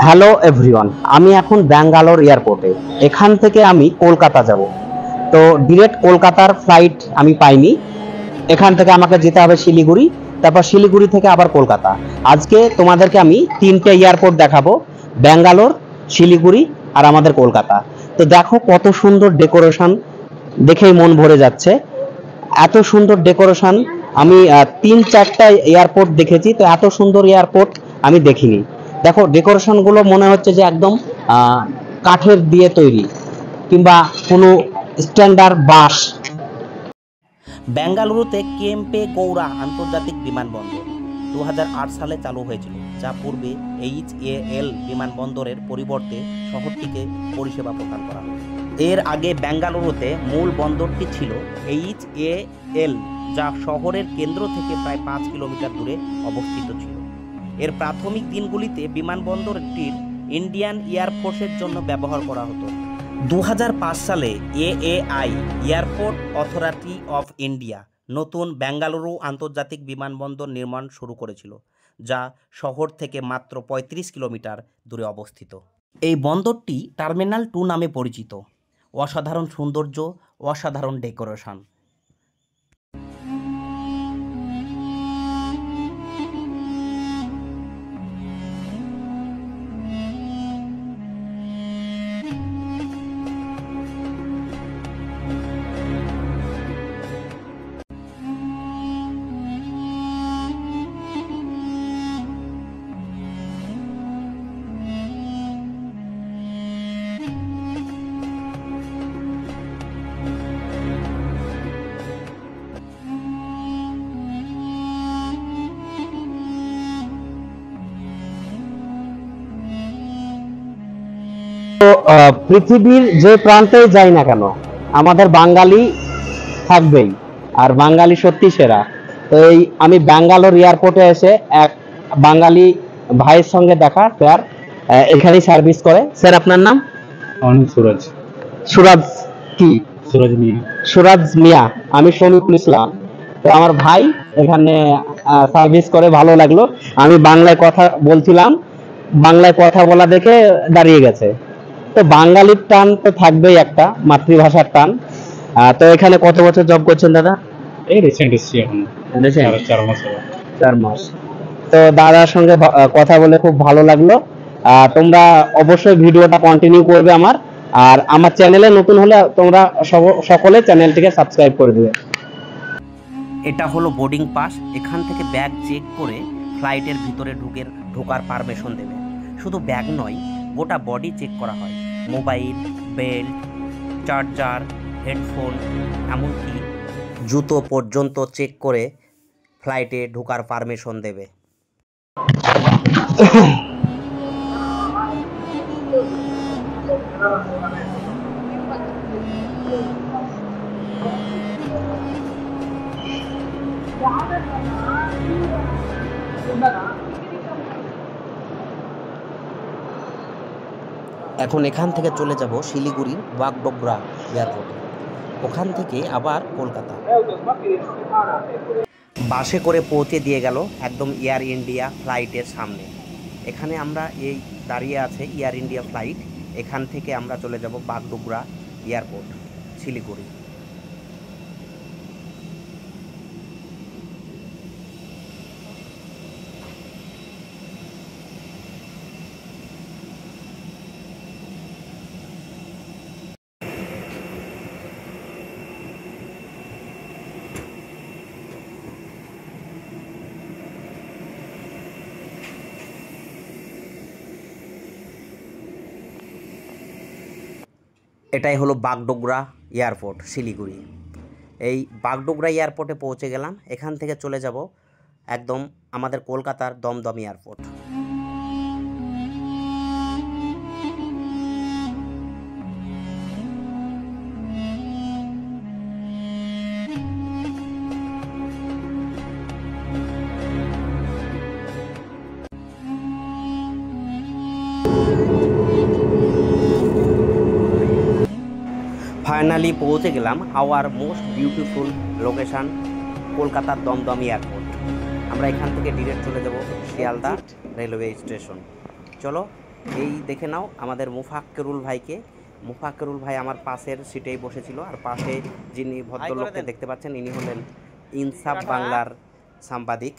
Hello everyone, আমি এখন ব্যাঙ্গালোর এয়ারপোর্টে। এখান থেকে আমি কলকাতা যাব। তো ডিরেক্ট কলকাতার ফ্লাইট আমি পাইনি। এখান থেকে আমাকে যেতে হবে শিলিগুড়ি, তারপর শিলিগুড়ি থেকে আবার কলকাতা। আজকে তোমাদেরকে আমি তিনটে এয়ারপোর্ট দেখাবো: ব্যাঙ্গালোর, শিলিগুড়ি আর আমাদের কলকাতা। তো দেখো কত সুন্দর ডেকোরেশন, দেখেই মন ভরে যাচ্ছে। এত সুন্দর ডেকোরেশন আমি 3-4টা এয়ারপোর্ট দেখেছি, তো এত সুন্দর এয়ারপোর্ট আমি দেখিনি। দেখো ডেকোরেশন গুলো মনে হচ্ছে যে একদম কাঠের দিয়ে তৈরি, কিংবা কোনো স্ট্যান্ডার্ড বাঁশ। বেঙ্গালুরুতে কেম্পে গৌড়া আন্তর্জাতিক বিমানবন্দর 2008 সালে চালু হয়েছিল, যা পূর্বে HAL বিমানবন্দরের পরিবর্তে শহরটিকে পরিষেবা প্রদান করা হয়। এর আগে বেঙ্গালুরুতে মূল বন্দরটি ছিল HAL, যা শহরের কেন্দ্র থেকে প্রায় 5 কিলোমিটার দূরে অবস্থিত ছিল। এর প্রাথমিক দিনগুলিতে বিমানবন্দরটির ইন্ডিয়ান এয়ারফোর্সের জন্য ব্যবহার করা হতো। 2005 সালে AAI airport authority of India নতুন বেঙ্গালুরু আন্তর্জাতিক বিমানবন্দর নির্মাণ শুরু করেছিল, যা শহর থেকে মাত্র 35 কিলোমিটার দূরে অবস্থিত। এই বন্দরটি টার্মিনাল 2 নামে পরিচিত। অসাধারণ সৌন্দর্য, অসাধারণ ডেকোরেশন। তো পৃথিবীর যে প্রান্তেই যাই না কেন, আমাদের বাঙালি থাকবেই, আর বাঙালি সত্যি সেরা। তো এই আমি ব্যাঙ্গালোর এয়ারপোর্টে এসে এক বাঙালি ভাইয়ের সঙ্গে দেখা, স্যার এখানেই সার্ভিস করে। স্যার আপনার নাম? অনেক সুরজ। সুরাজ কি? সুরজ মিয়া। সুরাজ মিয়া। আমি শমীকুল ইসলাম। তো আমার ভাই এখানে সার্ভিস করে, ভালো লাগলো। আমি বাংলায় কথা বলছিলাম, বাংলায় কথা বলা দেখে দাঁড়িয়ে গেছে। তো বাঙালির টান তো থাকবেই, একটা মাতৃভাষার টান। তো এখানে কত বছর জব করছেন দাদা? এই রিসেন্ট এসছি এখন, 4 মাস হলো। 4 মাস। তো দাদার সঙ্গে কথা বলে খুব ভালো লাগলো। তোমরা অবশ্যই ভিডিওটা কন্টিনিউ করবে আমার, আর আমার চ্যানেলে নতুন হলে তোমরা সকলে চ্যানেলটিকে সাবস্ক্রাইব করে দিবে। এটা হলো বোর্ডিং পাস। এখান থেকে ব্যাগ চেক করে ফ্লাইটের ভিতরে ঢোকার পারমিশন দেবে। শুধু ব্যাগ নয়, গোটা বডি চেক করা হয়। মোবাইল, বেল্ট, চার্জার, হেডফোন, এমনকি জুতো পর্যন্ত চেক করে ফ্লাইটে ঢোকার পারমিশন দেবে। এখন এখান থেকে চলে যাব শিলিগুড়ির বাগডোগরা এয়ারপোর্টে, ওখান থেকে আবার কলকাতা। বাসে করে পৌঁছে দিয়ে গেল একদম এয়ার ইন্ডিয়া ফ্লাইটের সামনে। এখানে আমরা এই দাঁড়িয়ে আছে এয়ার ইন্ডিয়া ফ্লাইট। এখান থেকে আমরা চলে যাব বাগডোগরা এয়ারপোর্ট, শিলিগুড়ি। এটাই হলো বাগডোগরা এয়ারপোর্ট, শিলিগুড়ি। এই বাগডোগরা এয়ারপোর্টে পৌঁছে গেলাম। এখান থেকে চলে যাব একদম আমাদের কলকাতার দমদম এয়ারপোর্ট। ফাইনালি পৌঁছে গেলাম আওয়ার মোস্ট বিউটিফুল লোকেশান, কলকাতার দমদম এয়ারপোর্ট। আমরা এখান থেকে ডিরেক্ট চলে যাব শিয়ালদা রেলওয়ে স্টেশন। চলো এই দেখে নাও আমাদের মুফাক্কেরুল ভাইকে। মুফাক্কেরুল ভাই আমার পাশের সিটেই বসেছিল, আর পাশে যিনি ভদ্রলোককে দেখতে পাচ্ছেন ইনি হলেন ইনসাফ বাংলার সাংবাদিক।